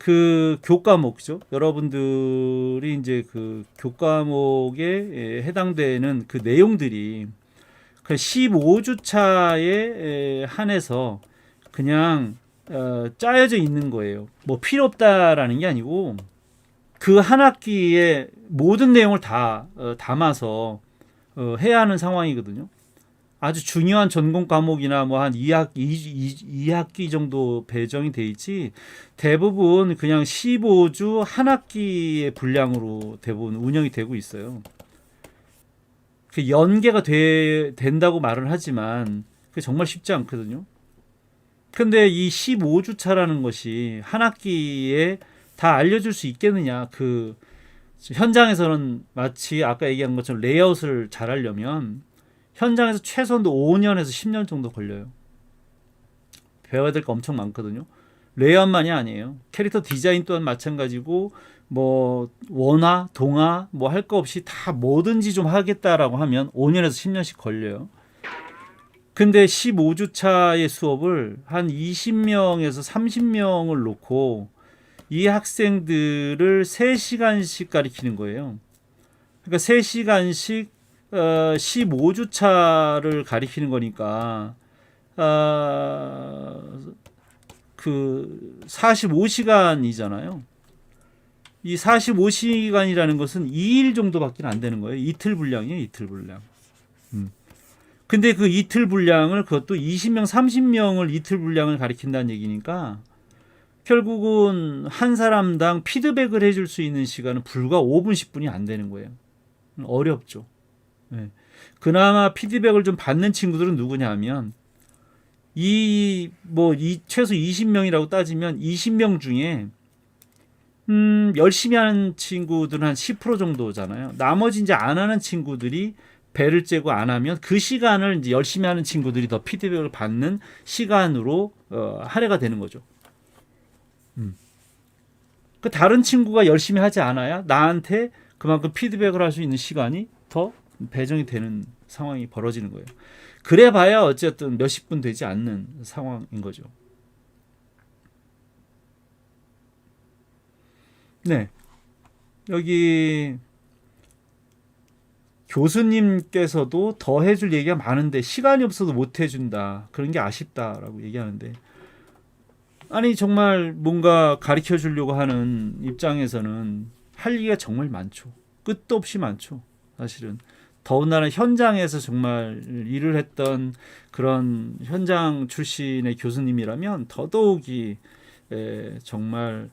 그 교과목이죠. 여러분들이 이제 그 교과목에 해당되는 그 내용들이 그 15주 차에 한해서 그냥 짜여져 있는 거예요. 뭐 필요 없다라는 게 아니고 그 한 학기에 모든 내용을 다 담아서 해야 하는 상황이거든요. 아주 중요한 전공 과목이나 뭐 한 2학기 정도 배정이 돼 있지 대부분 그냥 15주 한 학기의 분량으로 대부분 운영이 되고 있어요. 그 연계가 된다고 말을 하지만 그게 정말 쉽지 않거든요. 근데 이 15주 차라는 것이 한 학기에 다 알려줄 수 있겠느냐. 그 현장에서는 마치 아까 얘기한 것처럼 레이아웃을 잘 하려면 현장에서 최소한도 5년에서 10년 정도 걸려요. 배워야 될 거 엄청 많거든요. 레이아웃만이 아니에요. 캐릭터 디자인 또한 마찬가지고 뭐 원화, 동화 뭐 할 거 없이 다 뭐든지 좀 하겠다라고 하면 5년에서 10년씩 걸려요. 근데 15주 차의 수업을 한 20명에서 30명을 놓고 이 학생들을 3시간씩 가르치는 거예요. 그러니까 3시간씩 15주 차를 가리키는 거니까 그 45시간이잖아요. 이 45시간이라는 것은 2일 정도밖에 안 되는 거예요. 이틀 분량이에요, 이틀 분량. 근데 그 이틀 분량을 그것도 20명, 30명을 이틀 분량을 가리킨다는 얘기니까 결국은 한 사람당 피드백을 해줄 수 있는 시간은 불과 5분, 10분이 안 되는 거예요. 어렵죠. 네. 그나마 피드백을 좀 받는 친구들은 누구냐 하면 이 최소 20명이라고 따지면 20명 중에 열심히 하는 친구들은 한 10% 정도잖아요. 나머지 이제 안 하는 친구들이 배를 째고 안 하면 그 시간을 이제 열심히 하는 친구들이 더 피드백을 받는 시간으로 할애가 되는 거죠. 그 다른 친구가 열심히 하지 않아야 나한테 그만큼 피드백을 할 수 있는 시간이 더 배정이 되는 상황이 벌어지는 거예요. 그래 봐야 어쨌든 몇십 분 되지 않는 상황인 거죠. 네. 여기 교수님께서도 더 해줄 얘기가 많은데 시간이 없어서 못 해준다. 그런 게 아쉽다라고 얘기하는데 아니 정말 뭔가 가르쳐 주려고 하는 입장에서는 할 얘기가 정말 많죠. 끝도 없이 많죠. 사실은 더군다나 현장에서 정말 일을 했던 그런 현장 출신의 교수님이라면 더더욱이 정말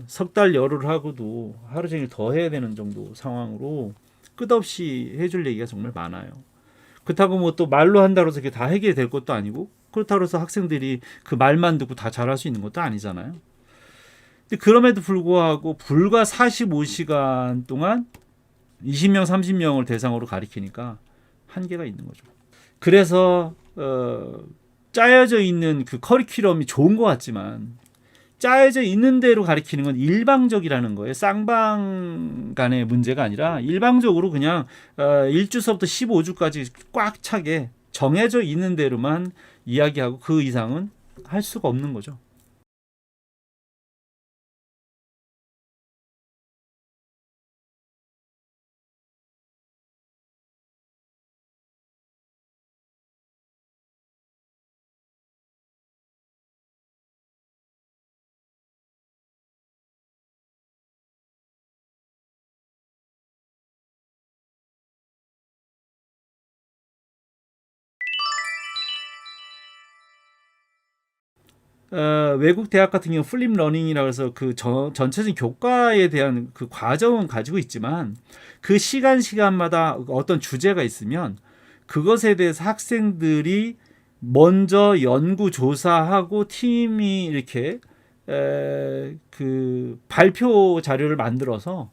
석 달 열흘 하고도 하루 종일 더 해야 되는 정도 상황으로 끝없이 해줄 얘기가 정말 많아요. 그렇다고 뭐 또 말로 한다고 해서 다 해결될 것도 아니고 그렇다고 해서 학생들이 그 말만 듣고 다 잘할 수 있는 것도 아니잖아요. 근데 그럼에도 불구하고 불과 45시간 동안 20명, 30명을 대상으로 가리키니까 한계가 있는 거죠. 그래서 짜여져 있는 그 커리큘럼이 좋은 것 같지만 짜여져 있는 대로 가리키는 건 일방적이라는 거예요. 쌍방 간의 문제가 아니라 일방적으로 그냥 1주서부터 15주까지 꽉 차게 정해져 있는 대로만 이야기하고 그 이상은 할 수가 없는 거죠. 외국 대학 같은 경우 플립 러닝이라고 해서 그 전체적인 교과에 대한 그 과정은 가지고 있지만 그 시간마다 어떤 주제가 있으면 그것에 대해서 학생들이 먼저 연구 조사하고 팀이 이렇게 그 발표 자료를 만들어서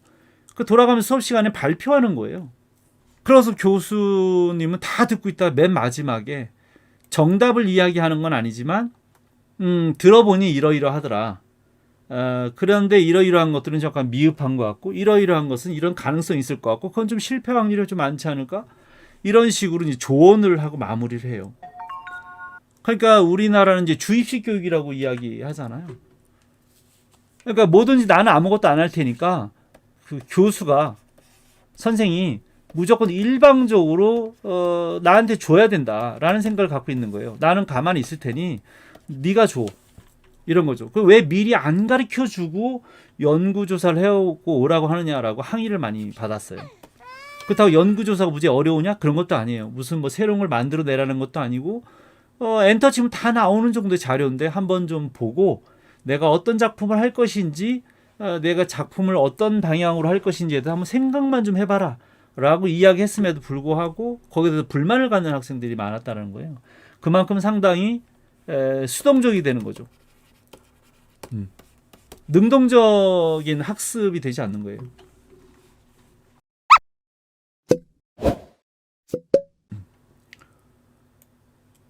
그 돌아가면서 수업 시간에 발표하는 거예요. 그래서 교수님은 다 듣고 있다 맨 마지막에 정답을 이야기하는 건 아니지만 들어보니 이러이러하더라. 그런데 이러이러한 것들은 약간 미흡한 것 같고 이러이러한 것은 이런 가능성이 있을 것 같고 그건 좀 실패 확률이 좀 많지 않을까? 이런 식으로 이제 조언을 하고 마무리를 해요. 그러니까 우리나라는 이제 주입식 교육이라고 이야기하잖아요. 그러니까 뭐든지 나는 아무것도 안 할 테니까 그 교수가 선생이 무조건 일방적으로 나한테 줘야 된다라는 생각을 갖고 있는 거예요. 나는 가만히 있을 테니 네가 줘. 이런 거죠. 그 왜 미리 안 가르쳐 주고 연구조사를 해오고 오라고 하느냐라고 항의를 많이 받았어요. 그렇다고 연구조사가 무지 어려우냐? 그런 것도 아니에요. 무슨 뭐 새로운 걸 만들어내라는 것도 아니고 엔터 치면 다 나오는 정도의 자료인데 한번 좀 보고 내가 어떤 작품을 할 것인지 내가 작품을 어떤 방향으로 할 것인지에 대해서 한번 생각만 좀 해봐라 라고 이야기했음에도 불구하고 거기에 대해서 불만을 갖는 학생들이 많았다는 거예요. 그만큼 상당히 수동적이 되는 거죠. 능동적인 학습이 되지 않는 거예요.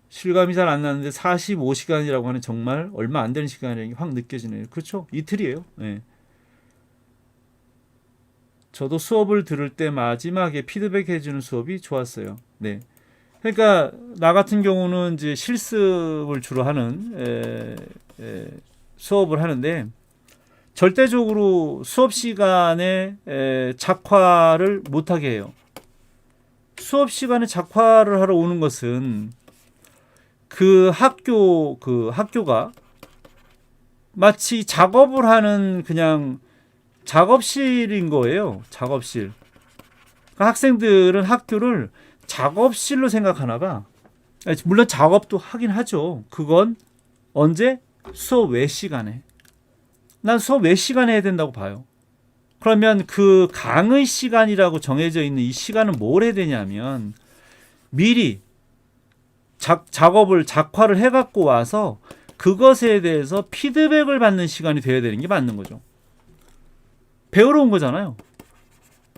실감이 잘 안 나는데 45시간이라고 하는 정말 얼마 안 되는 시간이 확 느껴지네요. 그렇죠? 이틀이에요. 네. 저도 수업을 들을 때 마지막에 피드백 해주는 수업이 좋았어요. 네. 그러니까 나 같은 경우는 이제 실습을 주로 하는 수업을 하는데 절대적으로 수업 시간에 작화를 못하게 해요. 수업 시간에 작화를 하러 오는 것은 그 학교가 마치 작업을 하는 그냥 작업실인 거예요. 작업실. 그러니까 학생들은 학교를 작업실로 생각하나 봐. 물론 작업도 하긴 하죠. 그건 언제? 수업 외 시간에. 난 수업 외 시간에 해야 된다고 봐요. 그러면 그 강의 시간이라고 정해져 있는 이 시간은 뭘 해야 되냐면 미리 작화를 해갖고 와서 그것에 대해서 피드백을 받는 시간이 돼야 되는 게 맞는 거죠. 배우러 온 거잖아요.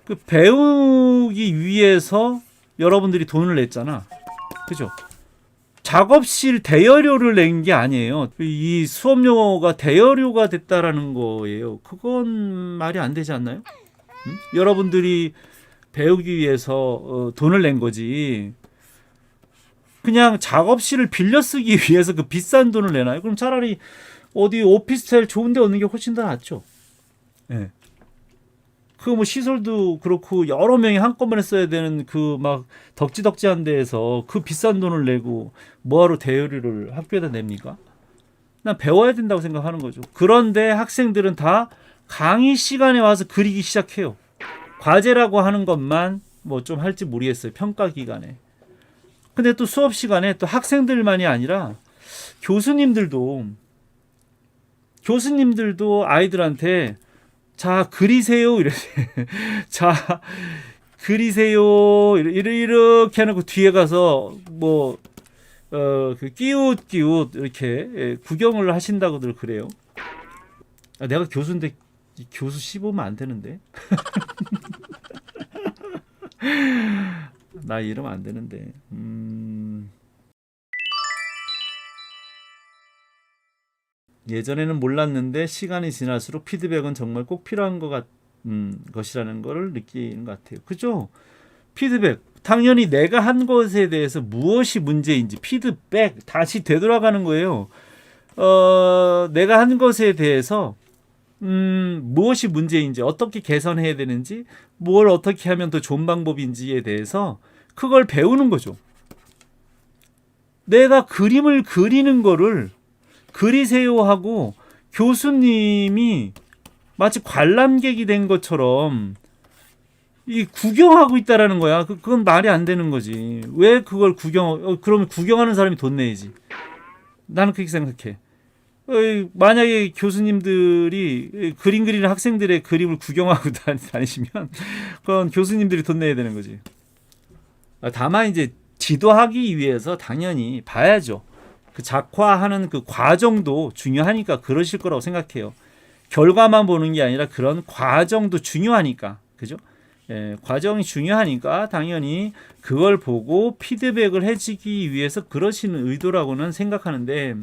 그 배우기 위해서 여러분들이 돈을 냈잖아. 그죠? 작업실 대여료를 낸 게 아니에요. 이 수업료가 대여료가 됐다라는 거예요. 그건 말이 안 되지 않나요? 여러분들이 배우기 위해서 돈을 낸 거지. 그냥 작업실을 빌려 쓰기 위해서 그 비싼 돈을 내나요? 그럼 차라리 어디 오피스텔 좋은 데 얻는 게 훨씬 더 낫죠. 예. 그 뭐 시설도 그렇고 여러 명이 한꺼번에 써야 되는 그 막 덕지덕지한 데에서 그 비싼 돈을 내고 뭐하러 대여료를 학교에다 냅니까? 난 배워야 된다고 생각하는 거죠. 그런데 학생들은 다 강의 시간에 와서 그리기 시작해요. 과제라고 하는 것만 뭐 좀 할지 모르겠어요. 평가 기간에. 근데 또 수업 시간에 또 학생들만이 아니라 교수님들도 아이들한테 자 그리세요 이래. 자 그리세요 이렇게 해놓고 뒤에 가서 뭐 그 끼웃 이렇게 구경을 하신다고들 그래요. 내가 교수인데 교수 씹으면 안 되는데. 나 이러면 안 되는데. 예전에는 몰랐는데 시간이 지날수록 피드백은 정말 꼭 필요한 것이라는 걸 느끼는 것 같아요. 그죠? 피드백. 당연히 내가 한 것에 대해서 무엇이 문제인지 피드백 다시 되돌아가는 거예요. 내가 한 것에 대해서 무엇이 문제인지 어떻게 개선해야 되는지 뭘 어떻게 하면 더 좋은 방법인지에 대해서 그걸 배우는 거죠. 내가 그림을 그리는 거를 그리세요 하고 교수님이 마치 관람객이 된 것처럼 이 구경하고 있다라는 거야. 그건 말이 안 되는 거지. 왜 그걸 그러면 구경하는 사람이 돈 내야지. 나는 그렇게 생각해. 만약에 교수님들이 그림 그리는 학생들의 그림을 구경하고 다니시면 그건 교수님들이 돈 내야 되는 거지. 다만 이제 지도하기 위해서 당연히 봐야죠. 그 작화하는 그 과정도 중요하니까 그러실 거라고 생각해요. 결과만 보는 게 아니라 그런 과정도 중요하니까. 그죠? 과정이 중요하니까 당연히 그걸 보고 피드백을 해주기 위해서 그러시는 의도라고는 생각하는데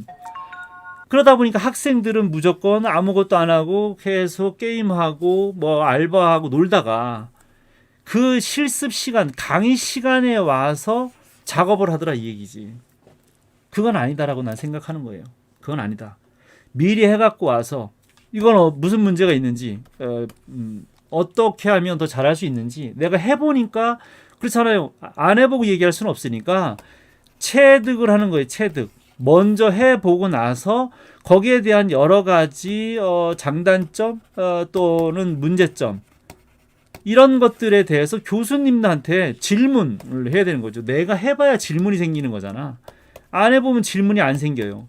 그러다 보니까 학생들은 무조건 아무것도 안 하고 계속 게임하고 뭐 알바하고 놀다가 그 실습 시간, 강의 시간에 와서 작업을 하더라 이 얘기지. 그건 아니다라고 난 생각하는 거예요. 그건 아니다. 미리 해갖고 와서 이건 무슨 문제가 있는지, 어떻게 하면 더 잘할 수 있는지 내가 해보니까 그렇잖아요. 안 해보고 얘기할 수는 없으니까 체득을 하는 거예요. 체득. 먼저 해보고 나서 거기에 대한 여러 가지 장단점 또는 문제점 이런 것들에 대해서 교수님한테 질문을 해야 되는 거죠. 내가 해봐야 질문이 생기는 거잖아. 안 해보면 질문이 안 생겨요.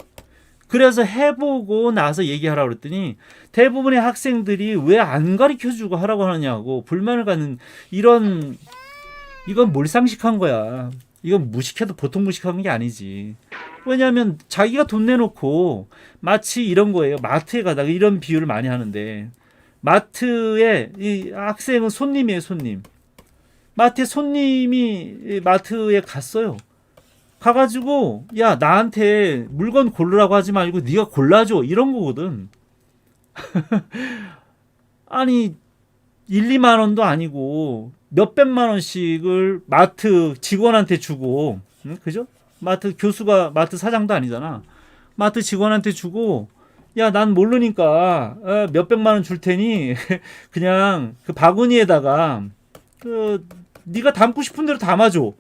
그래서 해보고 나서 얘기하라고 그랬더니 대부분의 학생들이 왜 안 가르쳐주고 하라고 하느냐고 불만을 갖는 이건 몰상식한 거야. 이건 무식해도 보통 무식한 게 아니지. 왜냐하면 자기가 돈 내놓고 마치 이런 거예요. 마트에 가다가 이런 비유를 많이 하는데 마트에 이 학생은 손님이에요. 손님. 마트에 손님이 마트에 갔어요. 가가지고 야 나한테 물건 고르라고 하지 말고 네가 골라줘 이런 거거든. 아니 1, 2만 원도 아니고 몇백만 원씩을 마트 직원한테 주고 그죠? 마트 교수가 마트 사장도 아니잖아. 마트 직원한테 주고 야 난 모르니까 몇백만 원 줄 테니 그냥 그 바구니에다가 네가 담고 싶은 대로 담아줘.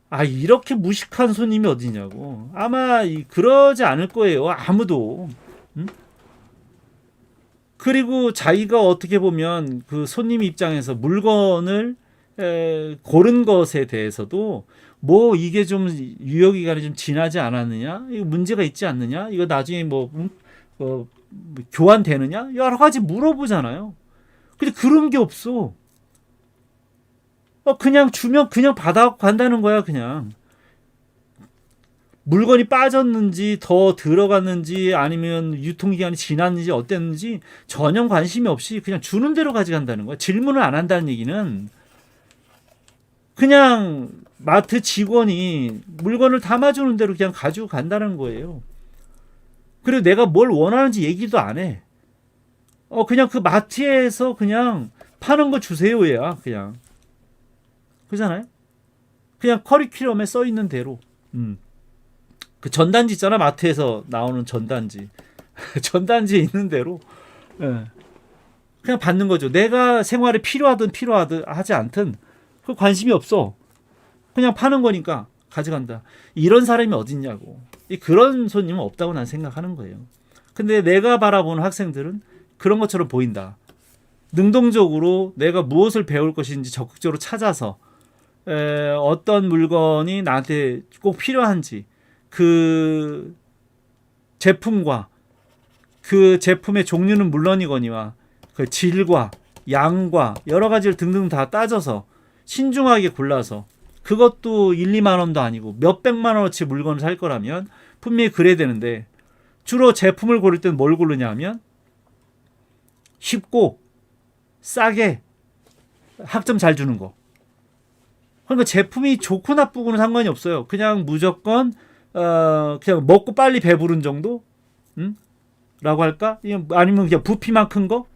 아 이렇게 무식한 손님이 어디냐고. 아마 그러지 않을 거예요. 아무도. 그리고 자기가 어떻게 보면 그 손님 입장에서 물건을 고른 것에 대해서도 뭐 이게 좀 유효기간이 좀 지나지 않았느냐, 이거 문제가 있지 않느냐, 이거 나중에 교환되느냐 여러 가지 물어보잖아요. 근데 그런 게 없어. 그냥 주면 그냥 받아 간다는 거야. 그냥 물건이 빠졌는지 더 들어갔는지 아니면 유통기한이 지났는지 어땠는지 전혀 관심이 없이 그냥 주는 대로 가져간다는 거야. 질문을 안 한다는 얘기는 그냥 마트 직원이 물건을 담아주는 대로 그냥 가지고 간다는 거예요. 그리고 내가 뭘 원하는지 얘기도 안 해. 그냥 그 마트에서 그냥 파는 거 주세요. 얘야 그냥. 그잖아요. 그냥 커리큘럼에 써 있는 대로. 그 전단지 있잖아. 마트에서 나오는 전단지. 전단지에 있는 대로 그냥 받는 거죠. 내가 생활에 필요하든 하지 않든 그 관심이 없어. 그냥 파는 거니까 가져간다. 이런 사람이 어딨냐고. 그런 손님은 없다고 난 생각하는 거예요. 근데 내가 바라보는 학생들은 그런 것처럼 보인다. 능동적으로 내가 무엇을 배울 것인지 적극적으로 찾아서 어떤 물건이 나한테 꼭 필요한지 그 제품과 그 제품의 종류는 물론이거니와 그 질과 양과 여러 가지를 등등 다 따져서 신중하게 골라서 그것도 1, 2만 원도 아니고 몇백만 원어치 물건을 살 거라면 분명히 그래야 되는데 주로 제품을 고를 때는 뭘 고르냐 하면 쉽고 싸게 학점 잘 주는 거. 그러니까 제품이 좋고 나쁘고는 상관이 없어요. 그냥 무조건 그냥 먹고 빨리 배부른 정도? 라고 할까? 아니면 그냥 부피만 큰 거?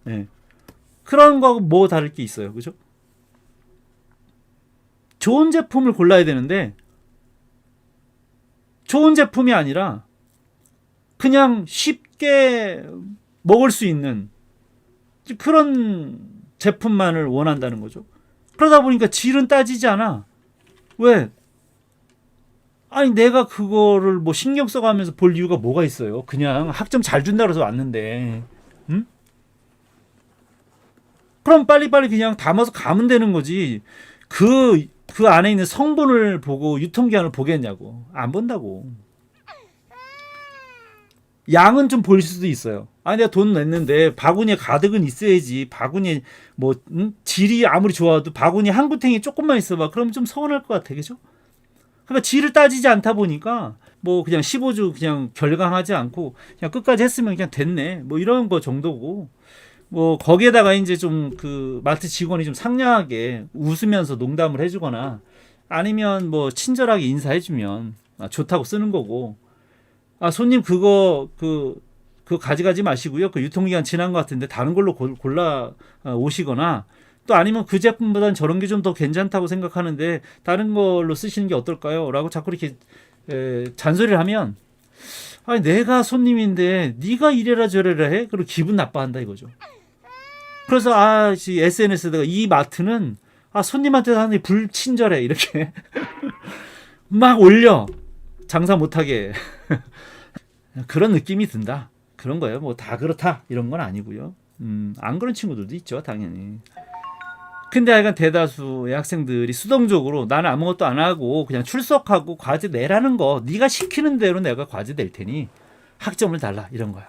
네. 그런 거 뭐 다를 게 있어요. 그죠? 좋은 제품을 골라야 되는데 좋은 제품이 아니라 그냥 쉽게 먹을 수 있는 그런 제품만을 원한다는 거죠. 그러다 보니까 질은 따지지 않아. 왜? 아니 내가 그거를 뭐 신경 써가면서 볼 이유가 뭐가 있어요. 그냥 학점 잘 준다고 해서 왔는데 그럼 빨리빨리 그냥 담아서 가면 되는 거지. 그 안에 있는 성분을 보고 유통기한을 보겠냐고. 안 본다고. 양은 좀 볼 수도 있어요. 아니 내가 돈 냈는데 바구니에 가득은 있어야지. 바구니에 뭐 질이 아무리 좋아도 바구니 한 구탱이 조금만 있어봐. 그럼 좀 서운할 것 같아. 그죠? 그러니까 질을 따지지 않다 보니까 뭐 그냥 15주 그냥 결강하지 않고 그냥 끝까지 했으면 그냥 됐네. 뭐 이런 거 정도고. 뭐 거기에다가 이제 좀 그 마트 직원이 좀 상냥하게 웃으면서 농담을 해주거나 아니면 뭐 친절하게 인사해주면 좋다고 쓰는 거고. 손님 그거 가져가지 마시고요. 그 유통기한 지난 것 같은데 다른 걸로 골라 오시거나 또 아니면 그 제품보다는 저런 게 좀 더 괜찮다고 생각하는데 다른 걸로 쓰시는 게 어떨까요? 라고 자꾸 이렇게 잔소리를 하면 아니 내가 손님인데 네가 이래라 저래라 해? 그리고 기분 나빠한다 이거죠. 그래서 SNS에다가 이 마트는 손님한테 하는 불친절해 이렇게 막 올려 장사 못하게 그런 느낌이 든다. 그런 거예요. 뭐 다 그렇다 이런 건 아니고요. 안 그런 친구들도 있죠, 당연히. 근데 하여간 대다수의 학생들이 수동적으로 나는 아무것도 안 하고 그냥 출석하고 과제 내라는 거 네가 시키는 대로 내가 과제 낼 테니 학점을 달라 이런 거야.